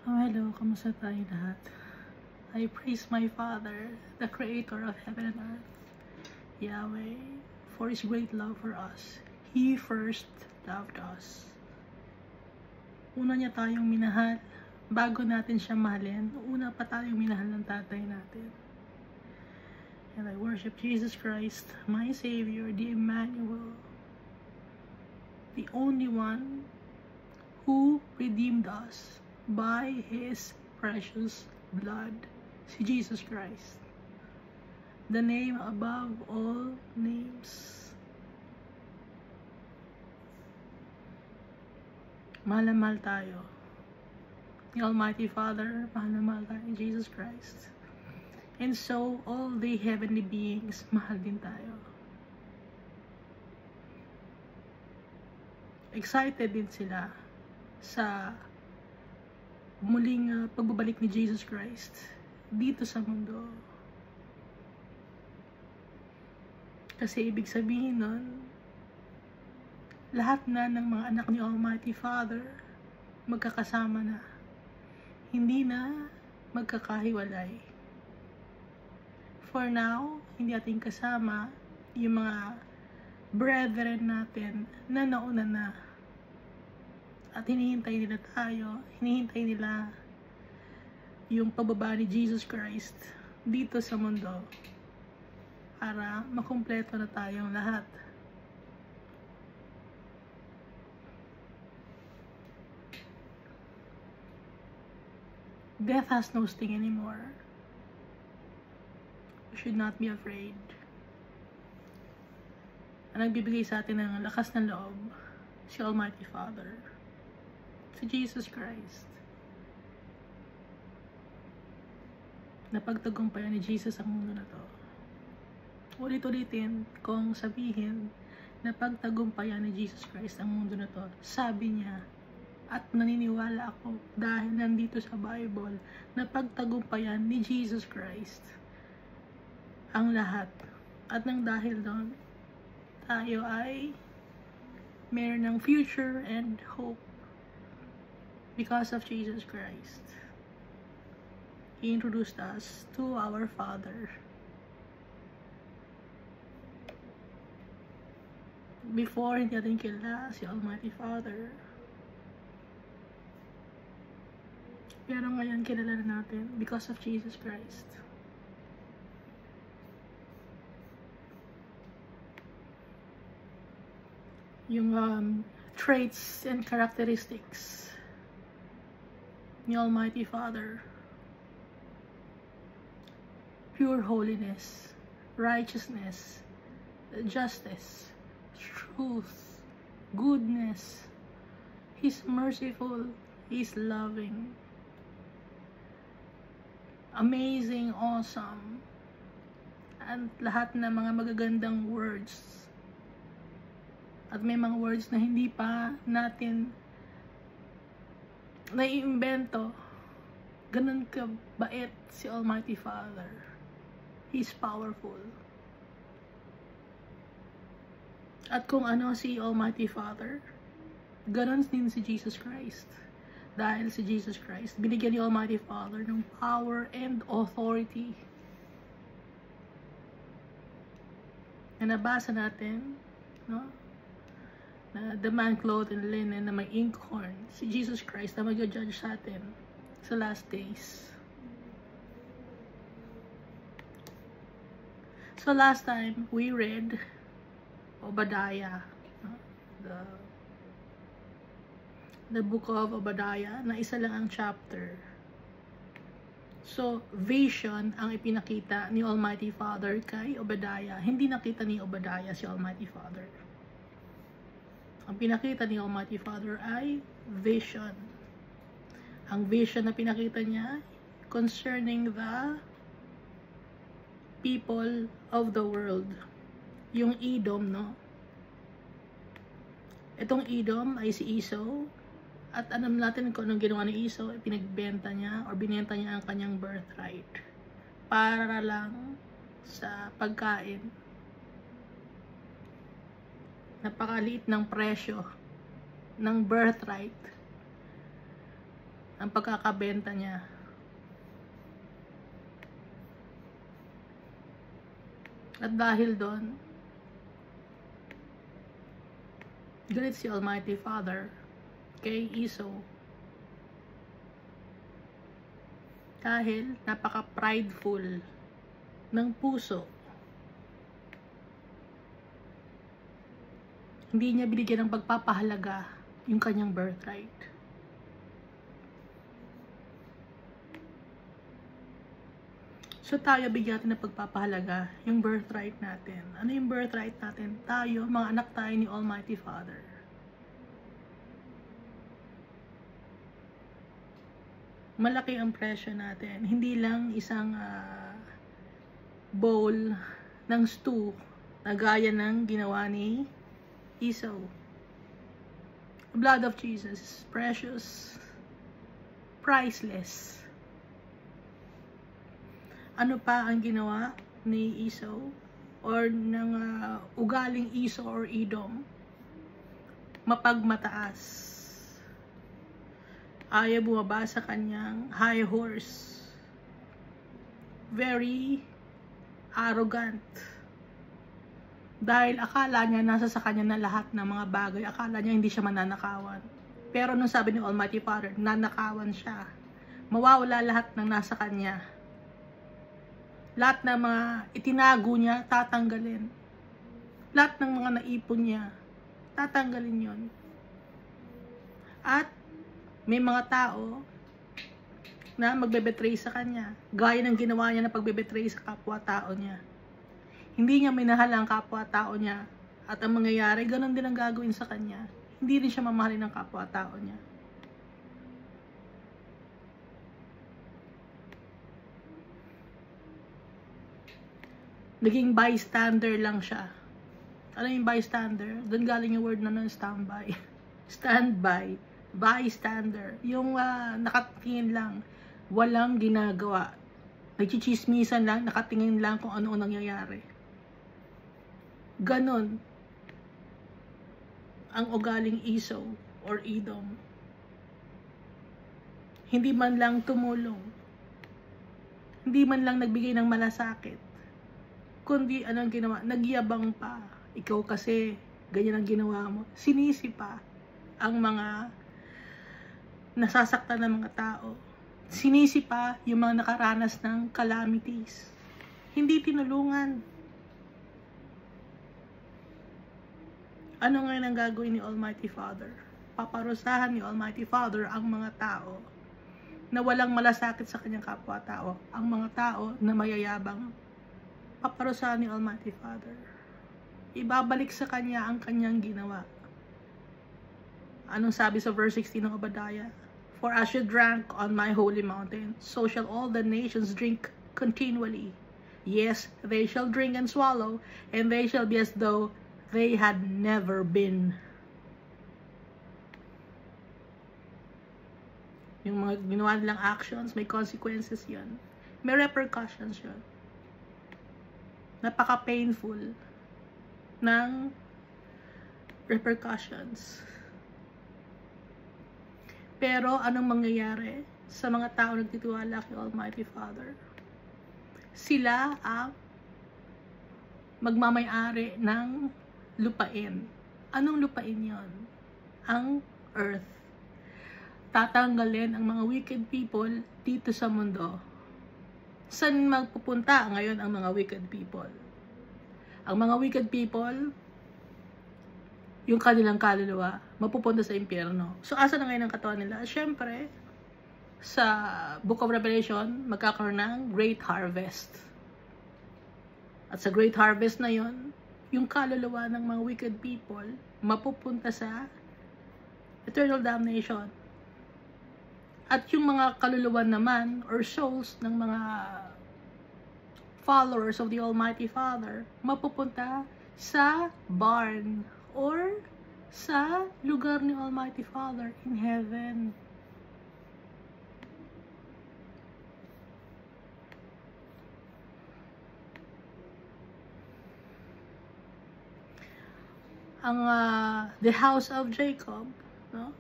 Hello, kamusta tayo lahat? I praise my Father, the Creator of heaven and earth, Yahweh, for His great love for us. He first loved us. Una niya tayong minahal, bago natin siya mahalin, una pa tayong minahal ng tatay natin. And I worship Jesus Christ, my Savior, the Emmanuel, the only one who redeemed us by His precious blood, si Jesus Christ, the name above all names. Mahal na mahal tayo ni Almighty Father, mahal na mahal tayo ni Jesus Christ, and so all the heavenly beings, mahal din tayo. Excited din sila sa muling pagbabalik ni Jesus Christ dito sa mundo. Kasi ibig sabihin nun, lahat na ng mga anak ni Almighty Father magkakasama na. Hindi na magkakahiwalay. For now, hindi natin kasama yung mga brethren natin na nauna na. At hinihintay nila tayo, hinihintay nila yung pababa ni Jesus Christ dito sa mundo para makumpleto na tayong lahat. Death has no sting anymore. We should not be afraid. Ang nagbibigay sa atin ng lakas ng loob, si Almighty Father, si Jesus Christ. Napagtagumpayan ni Jesus ang mundo na to. Ulit-ulitin kong sabihin, napagtagumpayan ni Jesus Christ ang mundo na to. Sabi niya, at naniniwala ako dahil nandito sa Bible, napagtagumpayan ni Jesus Christ ang lahat. At nang dahil doon, tayo ay meron ng future and hope because of Jesus Christ. He introduced us to our Father. Before, hindi natin kilala si Almighty Father. Pero ngayon, kilala na natin because of Jesus Christ. Yung traits and characteristics ni Almighty Father: pure holiness, righteousness, justice, truth, goodness. He's merciful, He's loving, amazing, awesome, and lahat na mga magagandang words. At may mga words na hindi pa natin naiimbento. Ganun kabait si Almighty Father. He's powerful. At kung ano si Almighty Father, ganun din si Jesus Christ. Dahil si Jesus Christ, binigyan ni Almighty Father ng power and authority. Na nabasa natin, no? Na the man clothed in linen na may inkhorn, si Jesus Christ na mag-judge sa atin sa last days. So last time we read Obadiah, the book of Obadiah, na isa lang ang chapter. So vision ang ipinakita ni Almighty Father kay Obadiah. Hindi nakita ni Obadiah si Almighty Father. Ang pinakita ni Almighty Father ay vision. Ang vision na pinakita niya concerning the people of the world. Yung Edom, no? Itong Edom ay si Esau. At alam natin kung anong ginawa ni Esau, pinagbenta niya o binenta niya ang kanyang birthright para lang sa pagkain. Napakaliit ng presyo ng birthright ang pagkakabenta niya. At dahil doon, galit si Almighty Father kay Esau. Dahil napaka-prideful ng puso. Hindi niya binigyan ng pagpapahalaga yung kanyang birthright. So tayo bigyan natin ng pagpapahalaga yung birthright natin. Ano yung birthright natin? Tayo, mga anak tayo ni Almighty Father. Malaki ang presyo natin. Hindi lang isang bowl ng stew na gaya ng ginawa ni Esau. The blood of Jesus is precious, priceless. Ano pa ang ginawa ni Esau or ng ugaling Esau or Edom? Mapagmataas. Ayaw bumaba sa kanyang high horse. Very arrogant. Dahil akala niya nasa sa kanya na lahat ng mga bagay. Akala niya hindi siya mananakawan. Pero nung sabi ni Almighty Father, nanakawan siya. Mawawala lahat ng nasa kanya. Lahat ng mga itinago niya, tatanggalin. Lahat ng mga naipon niya, tatanggalin yon. At may mga tao na magbe-betray sa kanya. Gaya ng ginawa niya na pagbe-betray sa kapwa-tao niya. Hindi niya minahal ang kapwa-tao niya. At ang mangyayari, ganun din ang gagawin sa kanya. Hindi rin siya mamahalin ng kapwa-tao niya. Naging bystander lang siya. Ano yung bystander? Doon galing yung word na standby. Standby. Bystander. Yung nakatingin lang. Walang ginagawa. Nagchichismisan lang, nakatingin lang kung ano nangyayari. Ganon ang ugaling Esau or Edom. Hindi man lang tumulong. Hindi man lang nagbigay ng malasakit. Kundi anong ginawa? Nagyabang pa. Ikaw kasi, ganyan ang ginawa mo. Sinisi pa ang mga nasasaktan ng mga tao. Sinisi pa yung mga nakaranas ng calamities. Hindi tinulungan. Ano ngayon ang gagawin ni Almighty Father? Paparusahan ni Almighty Father ang mga tao na walang malasakit sa kanyang kapwa-tao. Ang mga tao na mayayabang. Paparusahan ni Almighty Father. Ibabalik sa kanya ang kanyang ginawa. Anong sabi sa verse 16 ng Obadiah? For as you drank on my holy mountain, so shall all the nations drink continually. Yes, they shall drink and swallow, and they shall be as though they had never been. Yung mga ginawa nilang actions, may consequences yun. May repercussions yun. Napaka-painful ng repercussions. Pero anong mangyayari sa mga tao nagtitiwala kay Almighty Father? Sila ang magmamay-ari ng lupain. Anong lupain yon? Ang earth. Tatanggalin ang mga wicked people dito sa mundo. Saan magpupunta ngayon ang mga wicked people? Ang mga wicked people, yung kanilang kaluluwa, mapupunta sa impyerno. So, asa na ngayon ang katawan nila? Siyempre, sa Book of Revelation, magkakaroon ng Great Harvest. At sa Great Harvest na yon, yung kaluluwa ng mga wicked people, mapupunta sa eternal damnation. At yung mga kaluluwa naman, or souls ng mga followers of the Almighty Father, mapupunta sa barn, or sa lugar ni Almighty Father in heaven. Ang the house of Jacob, no?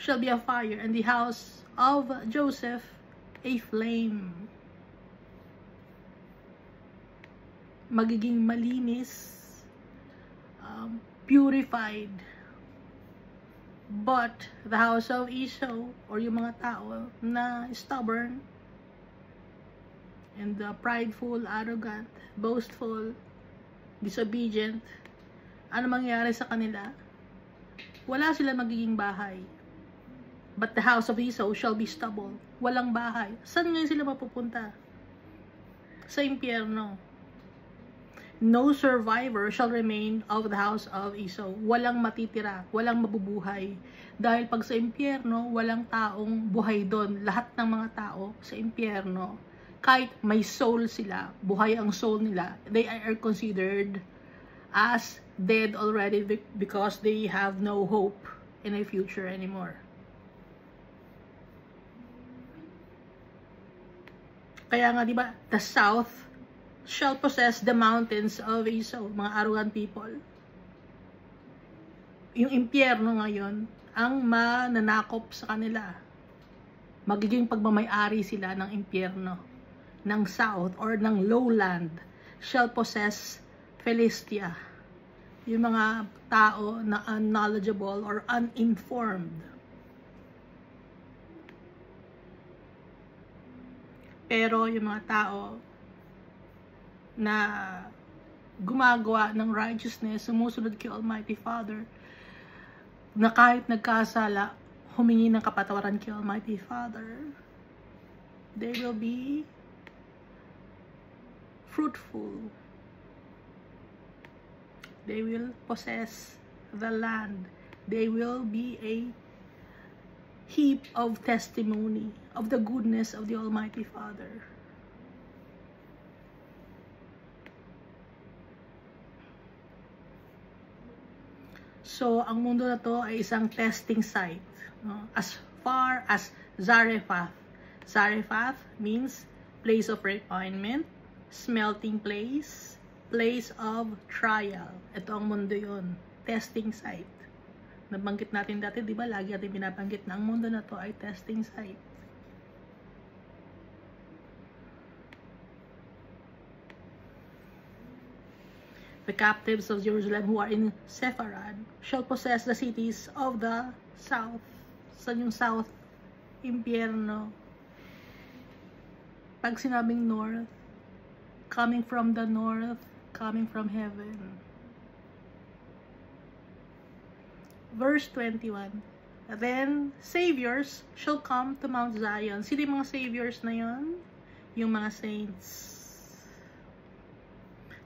shall be a fire, and the house of Joseph a flame. Magiging malinis, purified. But the house of Esau, or yung mga tao na stubborn, and prideful, arrogant, boastful, disobedient, ano mangyayari sa kanila? Wala sila magiging bahay. But the house of Esau shall be stubble. Walang bahay. Saan ngayon sila mapupunta? Sa impyerno. No survivor shall remain of the house of Esau. Walang matitira, walang mabubuhay. Dahil pag sa impyerno, walang taong buhay doon. Lahat ng mga tao sa impyerno, kahit may soul sila, buhay ang soul nila, they are considered as dead already because they have no hope in a future anymore. Kaya nga, di ba, the south shall possess the mountains of Esau, mga arrogant people. Yung impyerno ngayon, ang mananakop sa kanila. Magiging pagmamay-ari sila ng impyerno, ng south or ng lowland, shall possess Philistia. Yung mga tao na unknowledgeable or uninformed. Pero yung mga tao na gumagawa ng righteousness, sumusunod kay Almighty Father, na kahit nagkasala, humingi ng kapatawaran kay Almighty Father, they will be fruitful. They will possess the land. They will be a heap of testimony of the goodness of the Almighty Father. So, ang mundo na to ay isang testing site. No? As far as Zarephath. Zarephath means place of refinement, smelting place, place of trial. Ito ang mundo yon, testing site. Nabanggit natin dati, di ba? Lagi natin binabanggit na ang mundo na to ay testing site. The captives of Jerusalem who are in Sepharad shall possess the cities of the south. Saan yung south? Impyerno. Pag sinabing north, coming from the north, coming from heaven. Verse 21. Then saviors shall come to Mount Zion. Sino yung mga saviors na yon? Yung mga saints.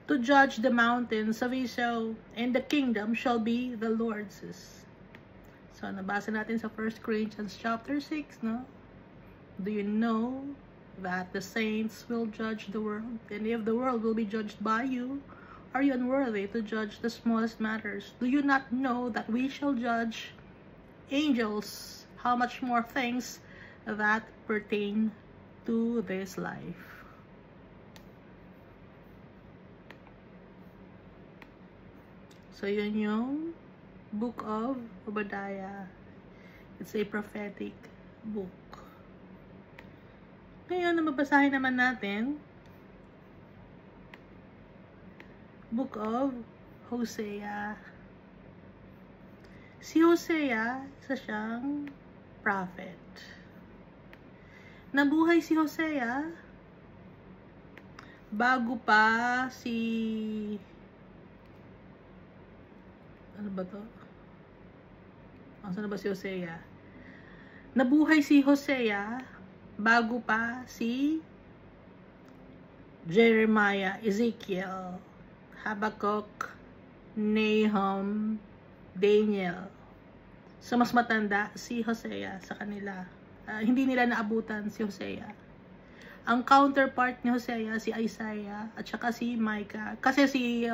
To judge the mountains of Esau, and the kingdom shall be the Lord's. So, nabasa natin sa 1 Corinthians chapter 6, no? Do you know that the saints will judge the world? And if the world will be judged by you, are you unworthy to judge the smallest matters? Do you not know that we shall judge angels? How much more things that pertain to this life? So, yun yung book of Obadiah. It's a prophetic book. Ngayon, mabasahin naman natin book of Hosea. Si Hosea, isa siyang prophet. Nabuhay si Hosea bago pa si... Ano ba to? Saan na ba si Hosea? Nabuhay si Hosea bago pa si Jeremiah, Ezekiel, Habakkuk, Nahum, Daniel. So, mas matanda si Hosea sa kanila. Hindi nila naabutan si Hosea. Ang counterpart ni Hosea, si Isaiah, at saka si Micah. Kasi si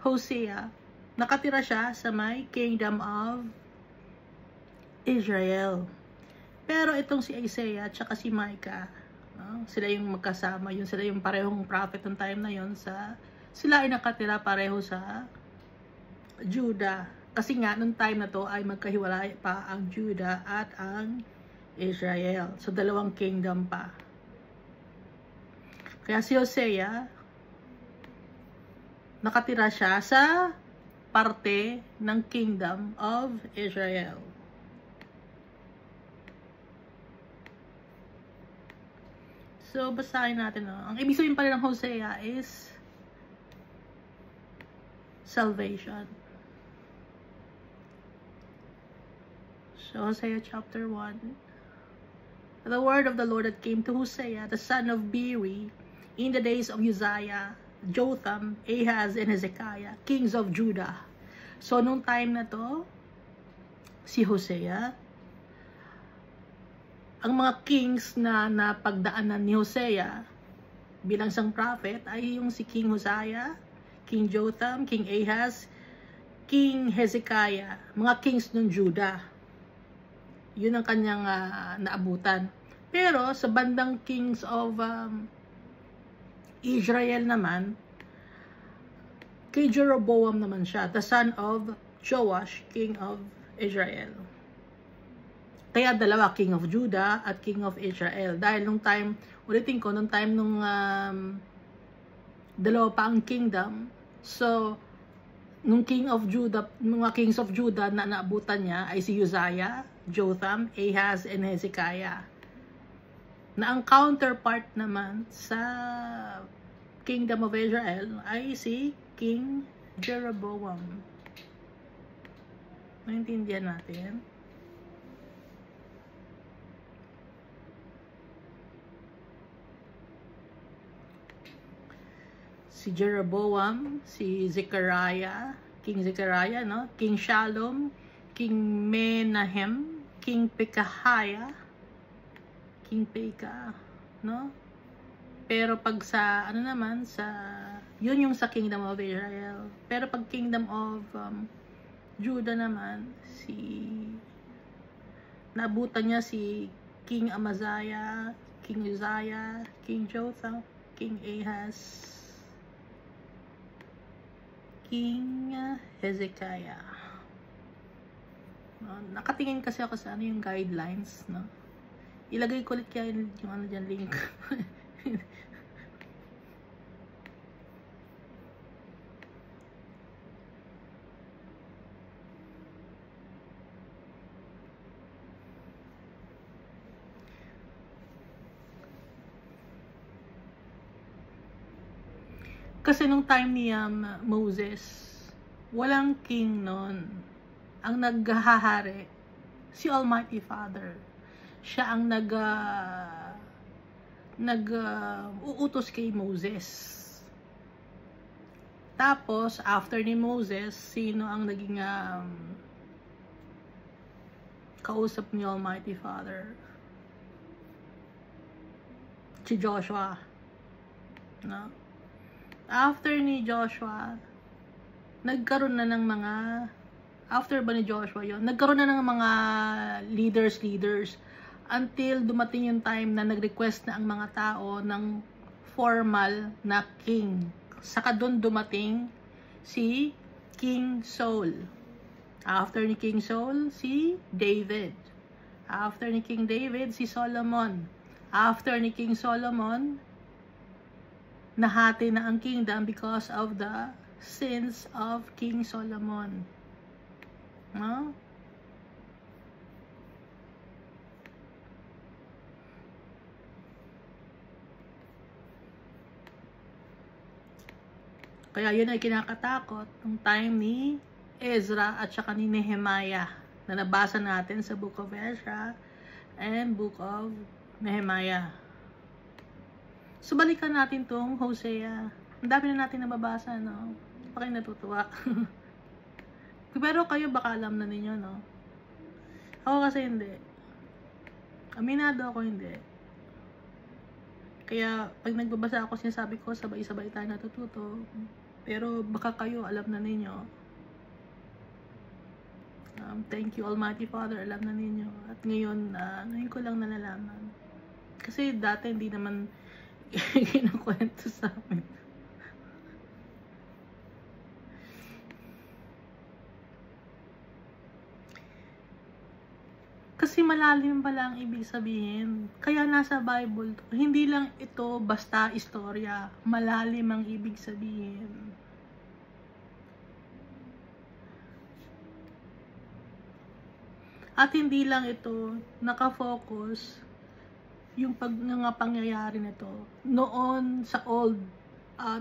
Hosea, nakatira siya sa may kingdom of Israel. Pero itong si Isaiah at saka si Micah, no? Sila yung magkasama, sila yung parehong prophet ng time na yun, sila ay nakatira pareho sa Judah. Kasi nga, nung time na to ay magkahiwalay pa ang Judah at ang Israel. So, dalawang kingdom pa. Kaya si Hosea, nakatira siya sa parte ng Kingdom of Israel. So, basahin natin. Ang ibig sabihin pala ng Hosea is salvation. So, Hosea chapter 1. The word of the Lord that came to Hosea, the son of Beeri, in the days of Uzziah, Jotham, Ahaz, and Hezekiah, kings of Judah. So, nung time na to, si Hosea, ang mga kings na napagdaanan ni Hosea bilang isang prophet ay yung si King Hosea, King Jotham, King Ahaz, King Hezekiah, mga kings ng Judah. Yun ang kanyang naabutan. Pero sa bandang kings of Israel naman, kay Jeroboam naman siya, the son of Joash, king of Israel. Kaya dalawa, king of Judah at king of Israel. Dahil nung time, ulitin ko, nung time nung dalawa pa ang kingdom, so, nung king of Judah, mga kings of Judah na naabutan niya ay si Uzziah, Jotham, Ahaz, and Hezekiah. Na ang counterpart naman sa Kingdom of Israel ay si King Jeroboam. Maintindihan natin. Si Jeroboam, si Zechariah, King Zechariah, no? King Shalom, King Menahem, King Pekahiah, King Pekah, no? Pero pag sa, ano naman, sa, yun yung sa Kingdom of Israel. Pero pag Kingdom of Judah naman, naabutan niya si King Amaziah, King Uzziah, King Jotham, King Ahaz, King Hezekiah. No, nakatingin kasi ako sa ano yung guidelines, no? Ilagay ko ulit kaya yung ano dyan link. Kasi nung time ni Moses, walang king nun. Ang naghahari, si Almighty Father. Siya ang uutos kay Moses. Tapos, after ni Moses, sino ang naging kausap ni Almighty Father? Si Joshua. No? After ni Joshua, nagkaroon na ng mga, after ba ni Joshua yun, nagkaroon na ng mga leaders, until dumating yung time na nag-request na ang mga tao ng formal na king. Saka doon dumating si King Saul. After ni King Saul, si David. After ni King David, si Solomon. After ni King Solomon, nahati na ang kingdom because of the sins of King Solomon. No? Kaya yun ay kinakatakot ng time ni Ezra at saka ni Nehemiah na nabasa natin sa Book of Ezra and Book of Nehemiah. So, balikan natin tong Hosea. Ang dami na natin nababasa, no? Pa kayo natutuwa. Pero kayo baka alam na ninyo, no? Ako kasi hindi. Aminado ako hindi. Kaya, pag nagbabasa ako, sinasabi ko, sabay-sabay tayo natututo. Pero baka kayo, alam na ninyo. Thank you, Almighty Father, alam na ninyo. At ngayon, ngayon ko lang nalalaman. Kasi dati hindi naman kinukwento sa amin. Kasi malalim pala ang ibig sabihin. Kaya nasa Bible to. Hindi lang ito basta istorya. Malalim ang ibig sabihin. At hindi lang ito nakafocus yung pangyayari nito noon sa Old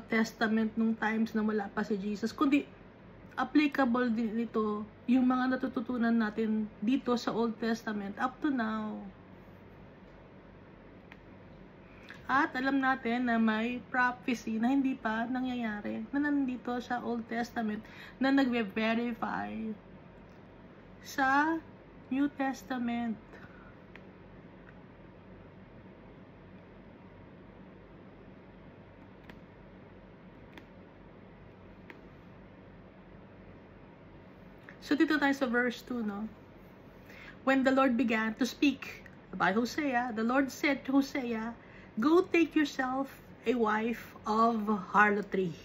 Testament nung times na wala pa si Jesus, kundi applicable din ito yung mga natututunan natin dito sa Old Testament up to now. At alam natin na may prophecy na hindi pa nangyayari na nandito sa Old Testament na nagve-verify sa New Testament. So dito tayo sa verse 2, no? When the Lord began to speak by Hosea, the Lord said to Hosea, "Go take yourself a wife of harlotry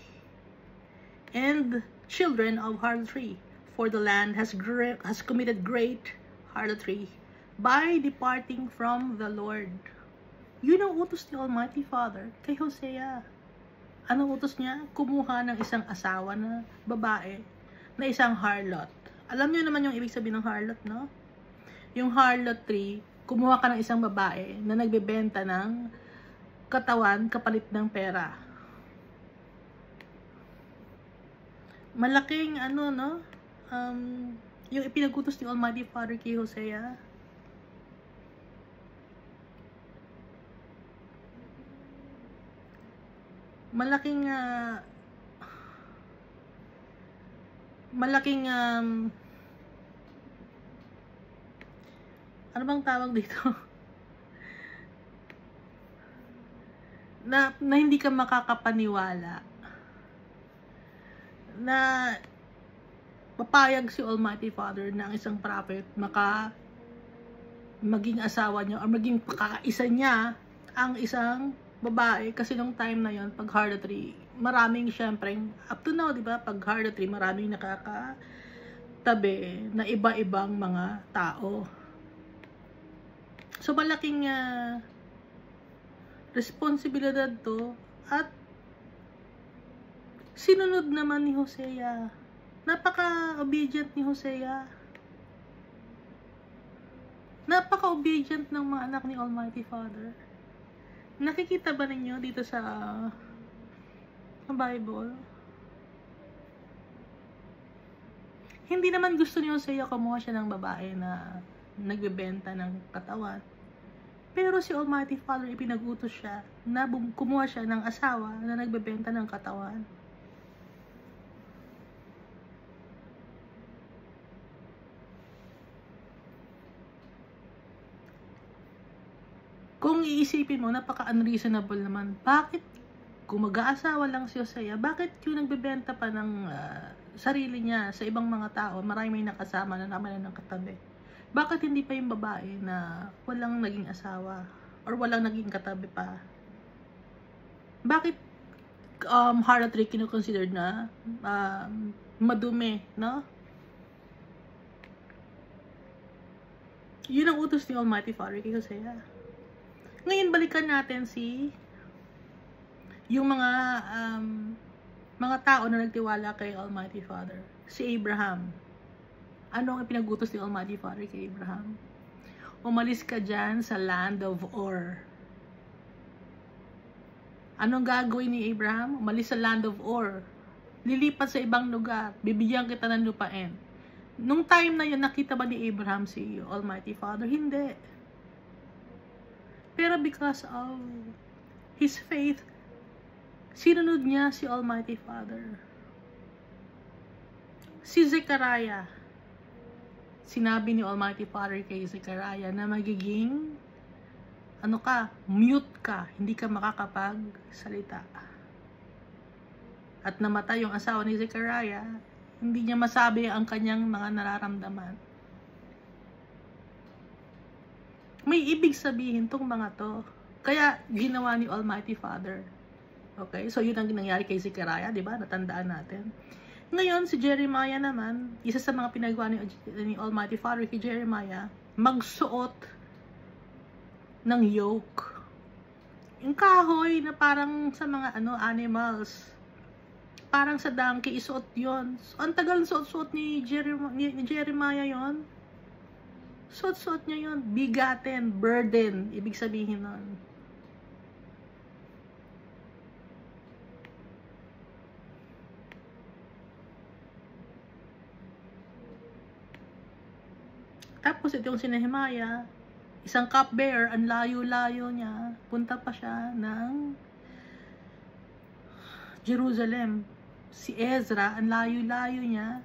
and children of harlotry, for the land has committed great harlotry by departing from the Lord." Yun ang utos ni Almighty Father kay Hosea. Anong utos niya? Kumuha ng isang asawa na babae, na isang harlot. Alam niyo naman yung ibig sabihin ng harlot, no? Yung harlotry, kumuha ka ng isang babae na nagbebenta ng katawan kapalit ng pera. Malaking ano, no? Yung ipinagutos ni Almighty Father kay Hosea. Malaking ano bang tawag dito? na hindi ka makakapaniwala na papayag si Almighty Father na ang isang prophet maging asawa niya or maging kakaisa niya ang isang babae. Kasi nung time na yon, pag harlotry, maraming syempre, up to now, di ba, pag harlotry, maraming nakakatabi na iba-ibang mga tao. So, malaking responsibilidad to, at sinunod naman ni Hosea. Napaka-obedient ni Hosea. Napaka-obedient ng mga anak ni Almighty Father. Nakikita ba ninyo dito sa Bible? Hindi naman gusto ni Hosea kumuha siya ng babae na nagbebenta ng katawan. Pero si Almighty Father, ipinagutos siya na kumuha siya ng asawa na nagbebenta ng katawan. Kung iisipin mo, napaka-unreasonable naman. Bakit, kung mag-aasawa lang si Hosea, bakit yung nagbebenta pa ng sarili niya sa ibang mga tao, marami may nakasama na naman ng katabi? Bakit hindi pa yung babae na walang naging asawa or walang naging katabi pa? Bakit harlotry kino-considered na madumi, no? Yun ang utos ni Almighty Father kay Hosea. Ngayon, balikan natin yung mga tao na nagtiwala kay Almighty Father. Si Abraham. Ano ang ipinagutos ni Almighty Father kay Abraham? Umalis ka dyan sa land of Ur. Anong gagawin ni Abraham? Umalis sa land of Ur. Lilipat sa ibang lugar. Bibigyan kita ng lupain. Nung time na yun, nakita ba ni Abraham si Almighty Father? Hindi. Pero because of his faith, sinunod niya si Almighty Father. Si Zechariah, sinabi ni Almighty Father kay Zechariah na magiging mute ka, hindi ka makakapagsalita. At namatay yung asawa ni Zechariah, hindi niya masabi ang kanyang mga nararamdaman. May ibig sabihin tong mga to. Kaya ginawa ni Almighty Father. Okay? So yun ang nangyari kay Zechariah, di ba? Natandaan natin. Ngayon, si Jeremiah naman, isa sa mga pinagawa ni Almighty Father kay Jeremiah, magsuot ng yoke. Yung kahoy na parang sa mga animals. Parang sa donkey, isuot yon. So, ang tagal suot-suot ni Jeremiah yon. Suot-suot niya yon. Bigatin, burden, ibig sabihin nun. Tapos ito yung si Nehemiah, isang cupbearer, ang layo-layo niya, punta pa siya ng Jerusalem. Si Ezra, ang layo-layo niya,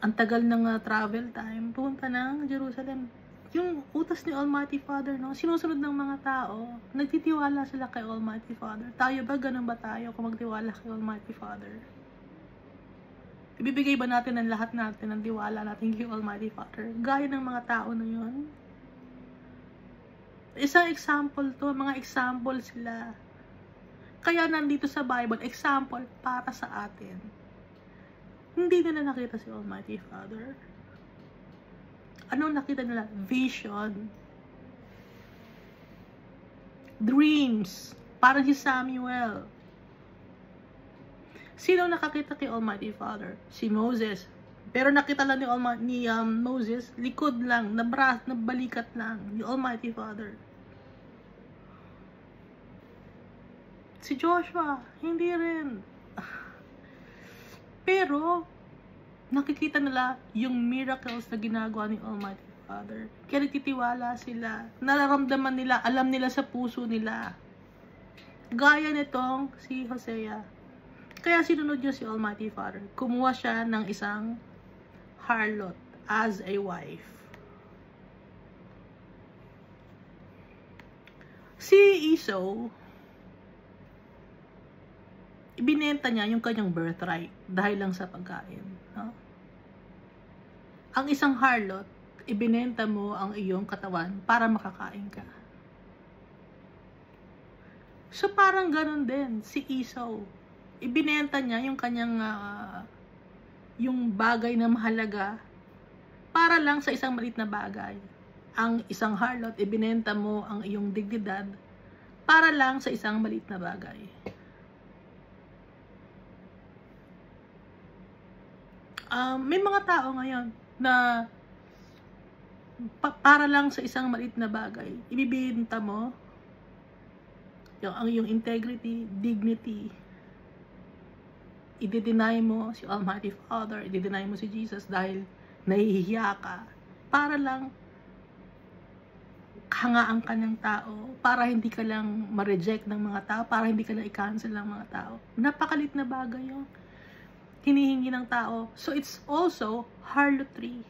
ang tagal ng travel time, punta ng Jerusalem. Yung utos ni Almighty Father, no, sinusunod ng mga tao, nagtitiwala sila kay Almighty Father. Tayo ba, ganun ba tayo kung magtiwala kay Almighty Father? Ibibigay ba natin ang lahat natin ng tiwala natin kay Almighty Father? Gaya ng mga tao na yun. Isang example to, mga example sila. Kaya nandito sa Bible, example para sa atin. Hindi nila nakita si Almighty Father. Anong nakita nila? Vision. Dreams. Parang si Samuel. Sino nakakita kay Almighty Father? Si Moses. Pero nakita lang ni Moses, likod lang, nabalikat lang ni Almighty Father. Si Joshua, hindi rin. Pero, nakikita nila yung miracles na ginagawa ni Almighty Father. Kaya nagtitiwala sila. Nararamdaman nila, alam nila sa puso nila. Gaya nitong si Hosea. Kaya sinunod niya si Almighty Father. Kumuha siya ng isang harlot as a wife. Si Esau, ibinenta niya yung kanyang birthright dahil lang sa pagkain. No? Ang isang harlot, ibinenta mo ang iyong katawan para makakain ka. So parang ganun din si Esau. Ibinenta niya yung kanyang yung bagay na mahalaga para lang sa isang maliit na bagay. Ang isang harlot, ibinenta mo ang iyong dignidad para lang sa isang maliit na bagay. May mga tao ngayon na para lang sa isang maliit na bagay, ibibenta mo ang iyong integrity, dignity, i-deny mo si Almighty Father, i-deny mo si Jesus dahil nahihiya ka para lang hangaan ka ng tao, para hindi ka lang ma-reject ng mga tao, para hindi ka lang i-cancel ng mga tao. Napakalit na bagay yung hinihingi ng tao. So it's also harlotry.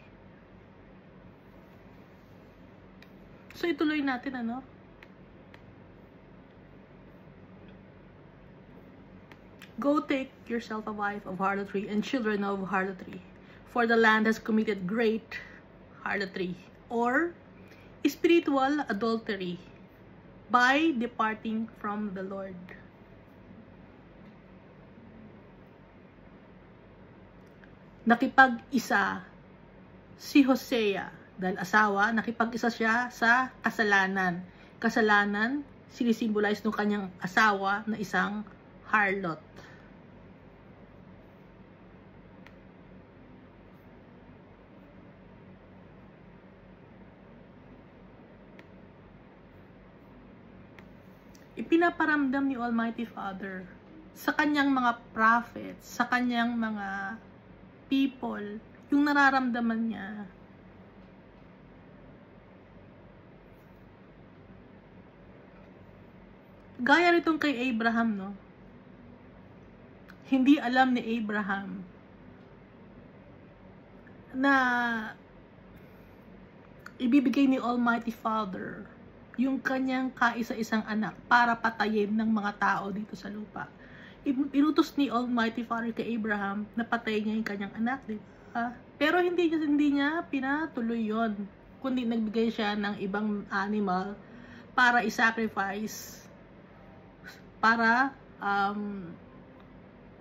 So ituloy natin Go take yourself a wife of harlotry and children of harlotry, for the land has committed great harlotry, or spiritual adultery, by departing from the Lord. Nakipag-isa si Hosea, dahil asawa, nakipag-isa siya sa kasalanan. Kasalanan, sinisimbolize ng kanyang asawa na isang harlot. Ipinaparamdam ni Almighty Father sa kanyang mga prophets, sa kanyang mga people, yung nararamdaman niya. Gaya ritong kay Abraham, hindi alam ni Abraham na ibibigay ni Almighty Father yung kanyang kaisa-isang anak para patayin ng mga tao dito sa lupa. Inutos ni Almighty Father kay Abraham na patayin niya yung kanyang anak, diba? Pero hindi niya pinatuloy yon, kundi nagbigay siya ng ibang animal para i-sacrifice, para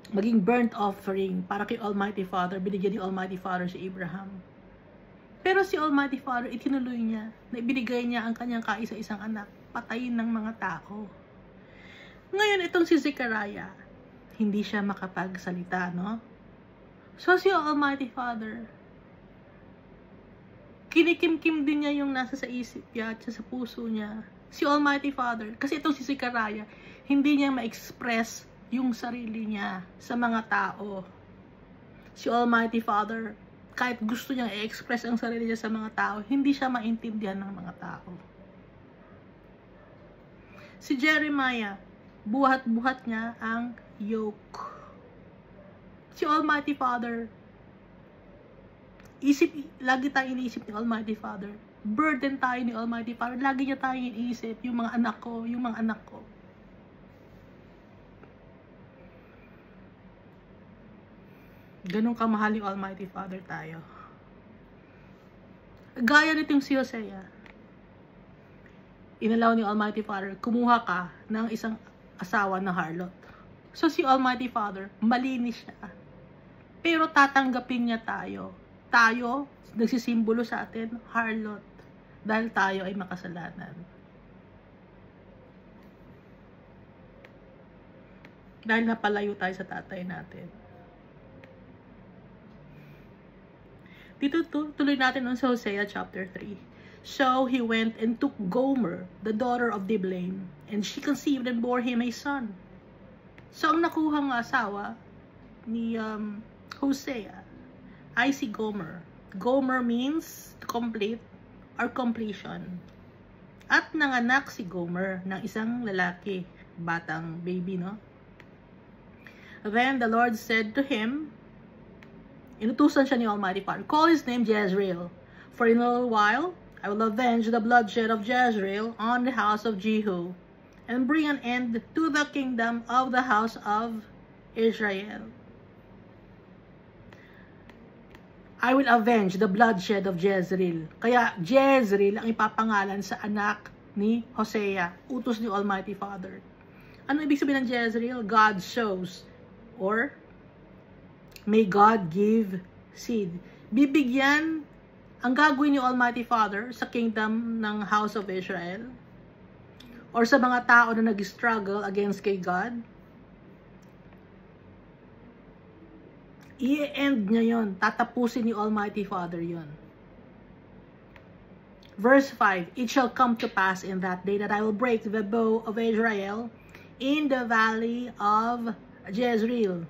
maging burnt offering para kay Almighty Father. Binigyan ni Almighty Father si Abraham. Pero si Almighty Father, itinuloy niya na ibinigay niya ang kanyang kaisa-isang anak, patayin ng mga tao. Ngayon, itong si Zechariah, hindi siya makapagsalita, no? So, si Almighty Father, kinikimkim din niya yung nasa sa isip niya at sa puso niya. Si Almighty Father, kasi itong si Zechariah, hindi niya ma-express yung sarili niya sa mga tao. Si Almighty Father, kahit gusto niyang i-express ang sarili niya sa mga tao, hindi siya maintindihan ng mga tao. Si Jeremiah, buhat-buhat niya ang yoke. Si Almighty Father, lagi tayo iniisip ni Almighty Father. Burden tayo ni Almighty Father. Lagi niya tayo iniisip, yung mga anak ko, yung mga anak ko. Ganun kamahal yung Almighty Father tayo. Gaya nitong si Hosea. Inalaw ni Almighty Father, kumuha ka ng isang asawa na harlot. So si Almighty Father, malinis siya. Pero tatanggapin niya tayo. Tayo, nagsisimbolo sa atin, harlot. Dahil tayo ay makasalanan. Dahil napalayo tayo sa tatay natin. Dito tuloy natin sa Hosea chapter 3. So he went and took Gomer, the daughter of Diblaim, and she conceived and bore him a son. So ang nakuhang asawa ni Hosea ay si Gomer. Gomer means to complete or completion. At nanganak si Gomer ng isang lalaki, batang baby, no? Then the Lord said to him, inutusan siya ni Almighty Father, call his name Jezreel, for in a little while I will avenge the bloodshed of Jezreel on the house of Jehu, and bring an end to the kingdom of the house of Israel. I will avenge the bloodshed of Jezreel. Kaya Jezreel ang ipapangalan sa anak ni Hosea, utos ni Almighty Father. Ano ibig sabihin ng Jezreel? God shows, or may God give seed. Bibigyan, ang gagawin ni Almighty Father sa kingdom ng house of Israel, or sa mga tao na nag-struggle against kay God, i-end niya yun. Tatapusin ni Almighty Father yun. Verse 5, it shall come to pass in that day that I will break the bow of Israel in the valley of Jezreel.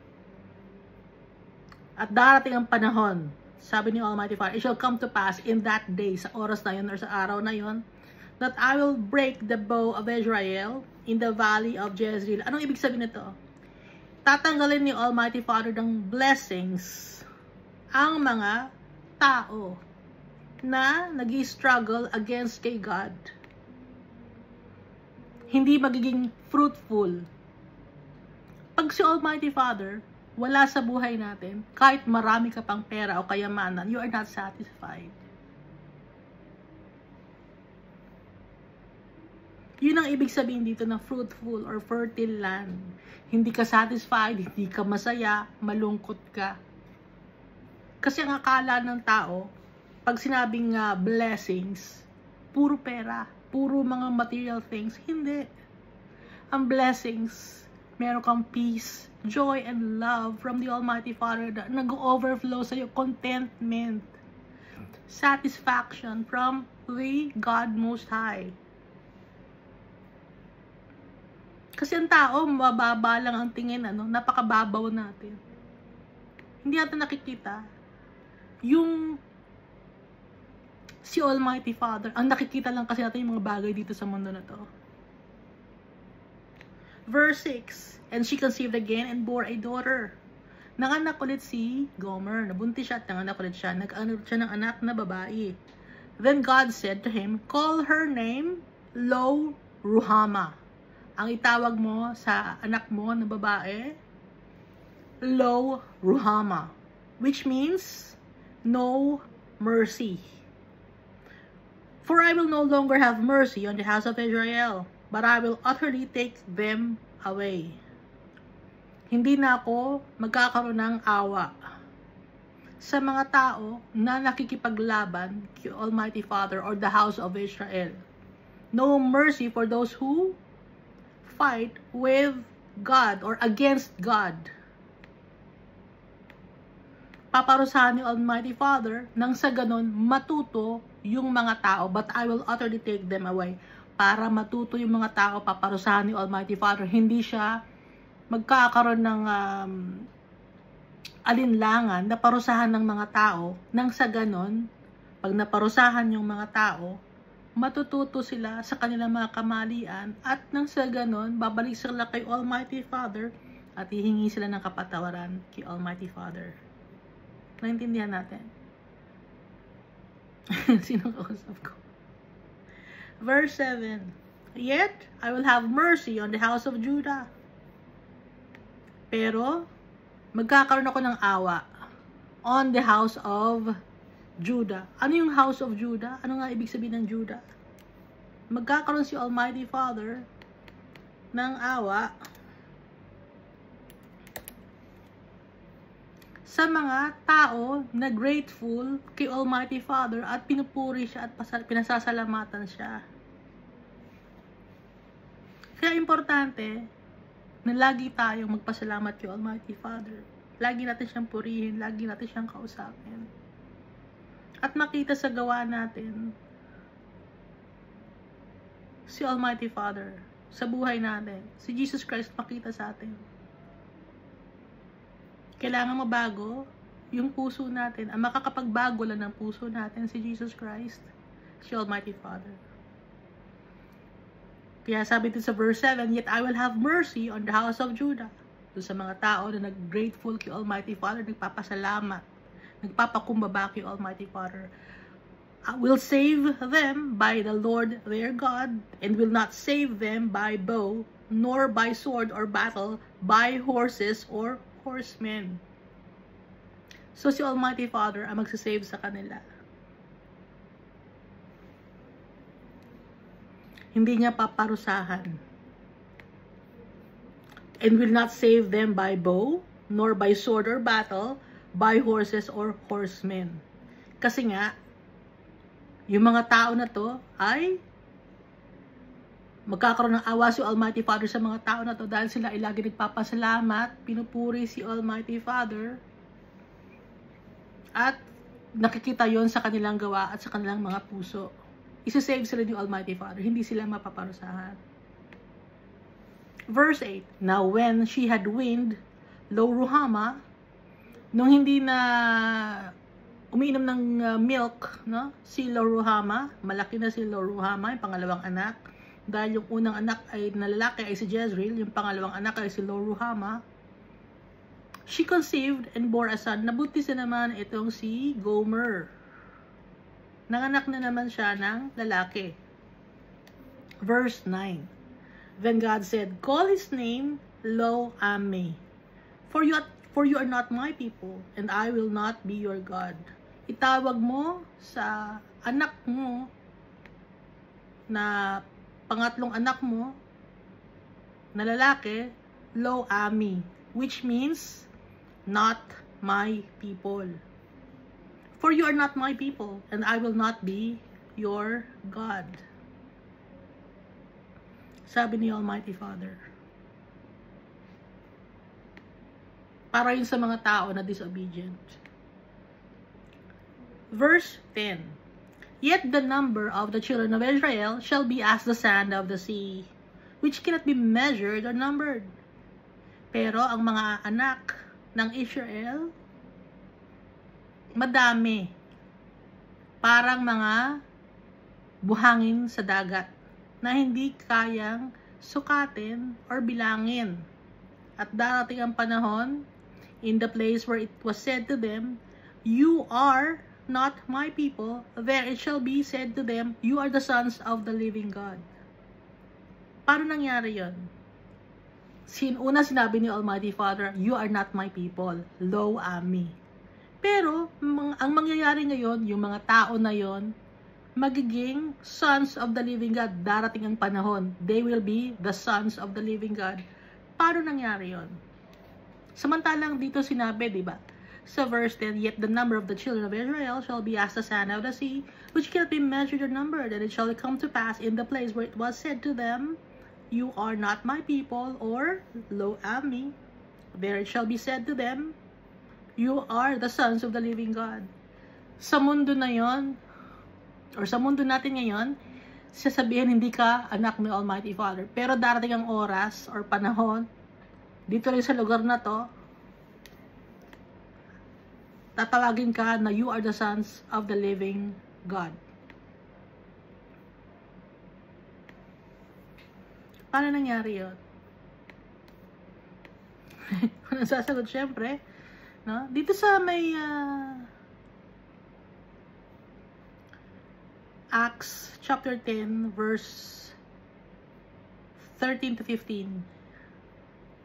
At darating ang panahon, sabi ni Almighty Father, it shall come to pass in that day, sa oras na yun or sa araw na yun, that I will break the bow of Israel in the valley of Jezreel. Anong ibig sabihin nito? Tatanggalin ni Almighty Father ng blessings ang mga tao na nag-struggle against kay God. Hindi magiging fruitful. Pag si Almighty Father wala sa buhay natin, kahit marami ka pang pera o kayamanan, you are not satisfied. Yun ang ibig sabihin dito ng fruitful or fertile land. Hindi ka satisfied, hindi ka masaya, malungkot ka. Kasi ang akala ng tao, pag sinabing blessings, puro pera, puro mga material things. Hindi. Ang blessings, meron kang peace, joy, and love from the Almighty Father na nag-overflow sa'yo, contentment, satisfaction from the God Most High. Kasi ang tao, mababa lang ang tingin, napakababaw natin. Hindi natin nakikita yung si Almighty Father. Ang nakikita lang kasi natin yung mga bagay dito sa mundo na to. Verse 6, and she conceived again and bore a daughter. Nanganak ulit si Gomer. Nabuntis siya at nanganak ulit siya. Nag-anak siya ng anak na babae. Then God said to him, call her name Lo-Ruhamah. Ang itawag mo sa anak mo na babae, Lo-Ruhamah, which means no mercy. For I will no longer have mercy on the house of Israel, but I will utterly take them away. Hindi na ako magkakaroon ng awa sa mga tao na nakikipaglaban kay Almighty Father or the house of Israel. No mercy for those who fight with God or against God. Paparusahan ni Almighty Father nang sa ganon matuto yung mga tao, but I will utterly take them away. Para matuto yung mga tao, paparusahan ni Almighty Father. Hindi siya magkakaroon ng alinlangan na parusahan ng mga tao nang sa ganon, pag naparusahan yung mga tao, matututo sila sa kanilang mga kamalian at nang sa ganon, babalik sila kay Almighty Father at hihingi sila ng kapatawaran kay Almighty Father. Naintindihan natin? Sino kausap ko? Verse 7. Yet, I will have mercy on the house of Judah. Pero, magkakaroon ako ng awa on the house of Judah. Ano yung house of Judah? Ano nga ibig sabihin ng Judah? Magkakaroon si Almighty Father ng awa sa mga tao na grateful kay Almighty Father at pinupuri siya at pinasasalamatan siya. Kaya importante na lagi tayong magpasalamat kay Almighty Father. Lagi natin siyang purihin, lagi natin siyang kausapin. At makita sa gawa natin si Almighty Father sa buhay natin. Si Jesus Christ makita sa atin. Kailangan mabago yung puso natin. Ang makakapagbago lang ng puso natin si Jesus Christ, si Almighty Father. Kaya sabi dito sa verse 7, yet I will have mercy on the house of Judah. Doon sa mga tao na nag-grateful kay Almighty Father, nagpapasalamat, nagpapakumbaba kay Almighty Father. I will save them by the Lord their God, and will not save them by bow, nor by sword or battle, by horses or horsemen. So si Almighty Father ang magsasave sa kanila. Hindi niya paparusahan. And will not save them by bow, nor by sword or battle, by horses or horsemen. Kasi nga, yung mga tao na to ay magkakaroon ng awa si Almighty Father sa mga tao na to dahil sila ay lagi nagpapasalamat, pinupuri si Almighty Father, at nakikita yon sa kanilang gawa at sa kanilang mga puso. Isa-save sila ni Almighty Father, hindi sila mapaparusahan. Verse 8, now when she had weaned Lo-Ruhamah, nung hindi na umiinom ng milk, no? Si Lo-Ruhamah, malaki na si Lo-Ruhamah, yung pangalawang anak. Dahil yung unang anak ay nalalaki ay si Jezreel, yung pangalawang anak ay si Lo-Ruhamah. She conceived and bore a son. Nabuntis na naman itong si Gomer. Nanganak na naman siya ng lalaki. Verse 9. Then God said, call his name Lo-Ammi, for you are not my people, and I will not be your God. Itawag mo sa anak mo na pangatlong anak mo na lalaki, Lo-Ammi, which means not my people. For you are not my people, and I will not be your God. Sabi ni Almighty Father. Para yun sa mga tao na disobedient. Verse 10. Yet the number of the children of Israel shall be as the sand of the sea, which cannot be measured or numbered. Pero ang mga anak ng Israel, madami. Parang mga buhangin sa dagat na hindi kayang sukatin or bilangin. At darating ang panahon, in the place where it was said to them, you are not my people, there it shall be said to them, you are the sons of the living God. Paano nangyari yon? Una sinabi ni Almighty Father, you are not my people, Lo-Ammi. Pero, ang mangyayari ngayon, yung mga tao na yon, magiging sons of the living God. Darating ang panahon, they will be the sons of the living God. Paano nangyari yon? Samantalang dito sinabi, di ba? Sa verse 10, yet the number of the children of Israel shall be as the sand of the sea, which cannot be measured or numbered. And it shall come to pass in the place where it was said to them, you are not my people, or lo am me. There it shall be said to them, you are the sons of the living God. Sa mundo na yon, or sa mundo natin ngayon, sasabihin hindi ka anak ni Almighty Father. Pero darating ang oras or panahon, dito rin sa lugar na to, tatawagin ka na you are the sons of the living God. Paano nangyari yun? Anong sasagot? Siyempre, no? Dito sa may Acts chapter 10 verse 13 to 15.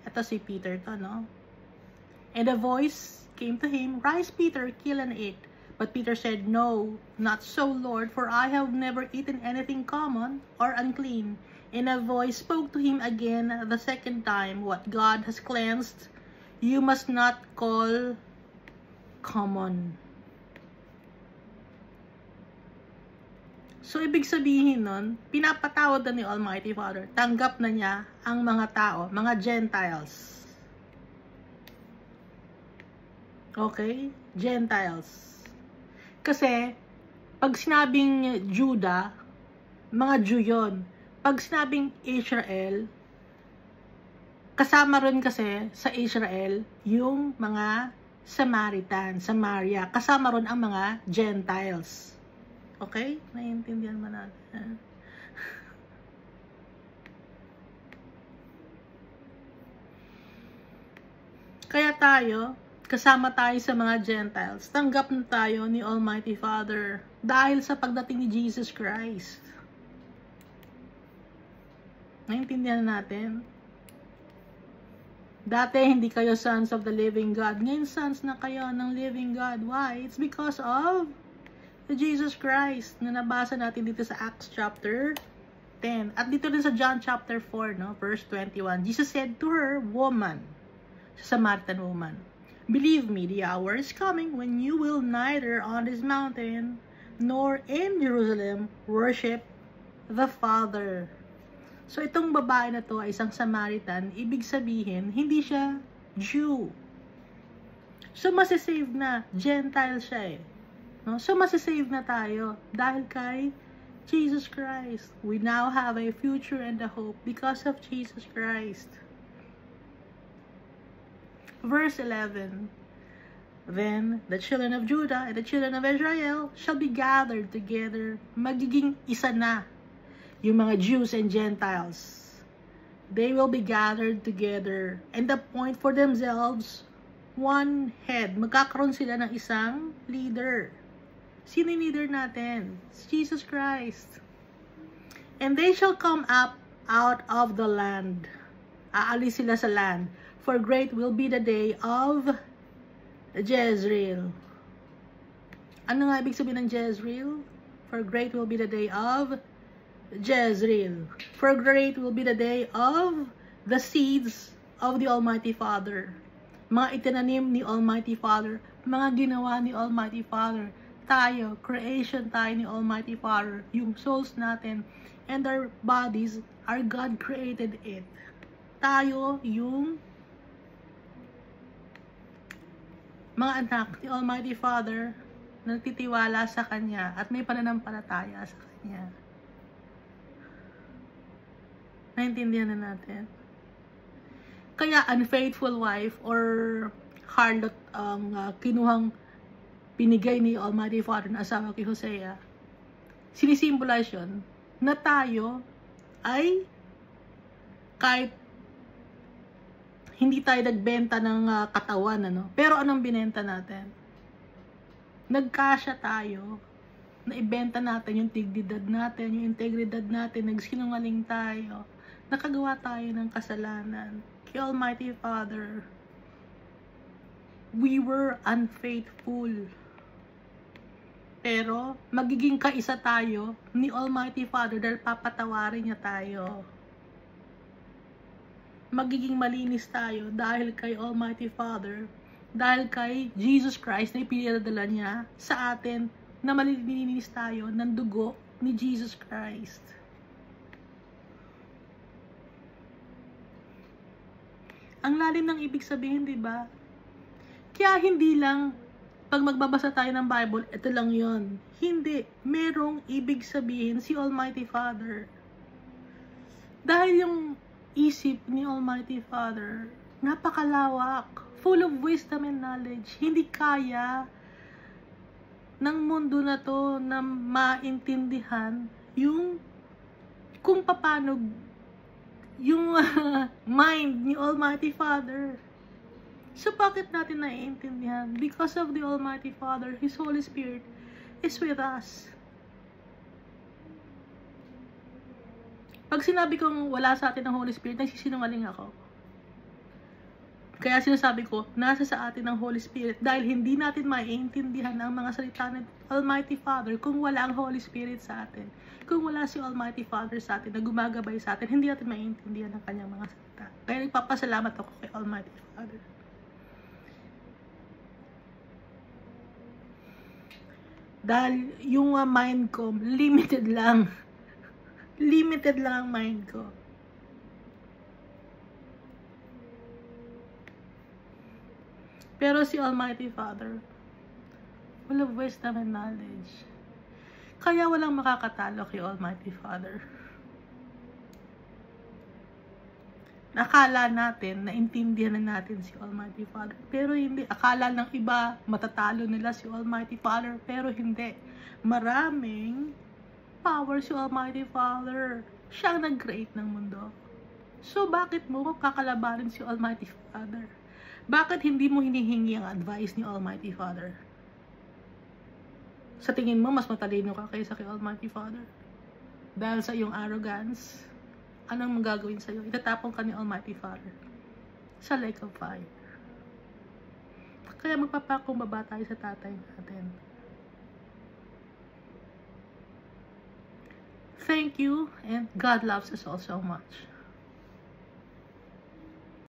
Ito si Peter to, no? And a voice came to him, rise Peter, kill and eat. But Peter said, no, not so, Lord, for I have never eaten anything common or unclean. And a voice spoke to him again the second time, what God has cleansed, you must not call common. So, ibig sabihin nun, pinapatawad na ni Almighty Father. Tanggap na niya ang mga tao, mga Gentiles. Okay? Gentiles. Kasi, pag sinabing Judah, mga Jew yun. Pag sinabing Israel, kasama rin kasi sa Israel yung mga Samaritan, Samaria. Kasama rin ang mga Gentiles. Okay? Naiintindihan ba natin? Kaya tayo, kasama tayo sa mga Gentiles. Tanggap na tayo ni Almighty Father dahil sa pagdating ni Jesus Christ. Naiintindihan natin? Dati, hindi kayo sons of the living God. Ngayon, sons na kayo ng living God. Why? It's because of Jesus Christ na nabasa natin dito sa Acts chapter 10. At dito din sa John chapter 4, no, verse 21. Jesus said to her, woman, sa Samaritan woman, believe me, the hour is coming when you will neither on this mountain nor in Jerusalem worship the Father. So itong babae na to ay isang Samaritan, ibig sabihin, hindi siya Jew. So masisave na, Gentile siya eh. No? So, masisave na tayo dahil kay Jesus Christ. We now have a future and a hope because of Jesus Christ. Verse 11. Then, the children of Judah and the children of Israel shall be gathered together. Magiging isa na yung mga Jews and Gentiles. They will be gathered together and appoint for themselves one head. Magkakaroon sila ng isang leader. Sino yung leader natin? It's Jesus Christ. And they shall come up out of the land. Aalis sila sa land. For great will be the day of Jezreel. Ano nga ibig sabihin ng Jezreel? For great will be the day of Jezreel. For great will be the day of the seeds of the Almighty Father. Mga itinanim ni Almighty Father. Mga ginawa ni Almighty Father. Tayo, creation tayo ni Almighty Father, yung souls natin, and our bodies, our God created it. Tayo, yung mga anak ni Almighty Father, nagtitiwala sa Kanya, at may pananampalataya sa Kanya. Naintindihan na natin? Kaya, unfaithful wife, or harlot ang kinuhang pinigay ni Almighty Father na asawa kay Hosea, sinisimbolize yun na tayo ay kahit hindi tayo nagbenta ng katawan, ano? Pero anong binenta natin? Nagkasya tayo, naibenta natin yung dignidad natin, yung integridad natin, nagsinungaling tayo, nakagawa tayo ng kasalanan kay Almighty Father. We were unfaithful. Pero, magiging kaisa tayo ni Almighty Father dahil papatawarin niya tayo. Magiging malinis tayo dahil kay Almighty Father Dahil kay Jesus Christ na ipinadala niya sa atin na malilinis tayo ng dugo ni Jesus Christ. Ang lalim ng ibig sabihin, di ba? Kaya hindi lang pag magbabasa tayo ng Bible, ito lang yon. Hindi. Merong ibig sabihin si Almighty Father. Dahil yung isip ni Almighty Father, napakalawak, full of wisdom and knowledge. Hindi kaya ng mundo na to na maintindihan yung kung paano yung mind ni Almighty Father. So, bakit natin naiintindihan? Because of the Almighty Father, His Holy Spirit is with us. Pag sinabi kong wala sa atin ng Holy Spirit, nagsisinungaling ako. Kaya sinasabi ko, nasa sa atin ng Holy Spirit dahil hindi natin maiintindihan ang mga salita ng Almighty Father kung wala ang Holy Spirit sa atin. Kung wala si Almighty Father sa atin na gumagabay sa atin, hindi natin maiintindihan ang kanyang mga salita. Kaya nagpapasalamat ako kay Almighty Father. Dahil yung mind ko, limited lang. Limited lang ang mind ko. Pero si Almighty Father, full of wisdom and knowledge. Kaya walang makakatalo kay Almighty Father. Akala natin, naintindihan na natin si Almighty Father. Pero hindi. Akala ng iba, matatalo nila si Almighty Father. Pero hindi. Maraming power si Almighty Father. Siya ang nag-create ng mundo. So, bakit mo kakalabanin si Almighty Father? Bakit hindi mo hinihingi ang advice ni Almighty Father? Sa tingin mo, mas matalino ka kaysa kay Almighty Father? Dahil sa iyong arrogance, anong magagawin sa'yo? Itatapon ka ni Almighty Father sa lake of fire. Kaya magpapakumbaba tayo sa tatay natin. Thank you, and God loves us all so much.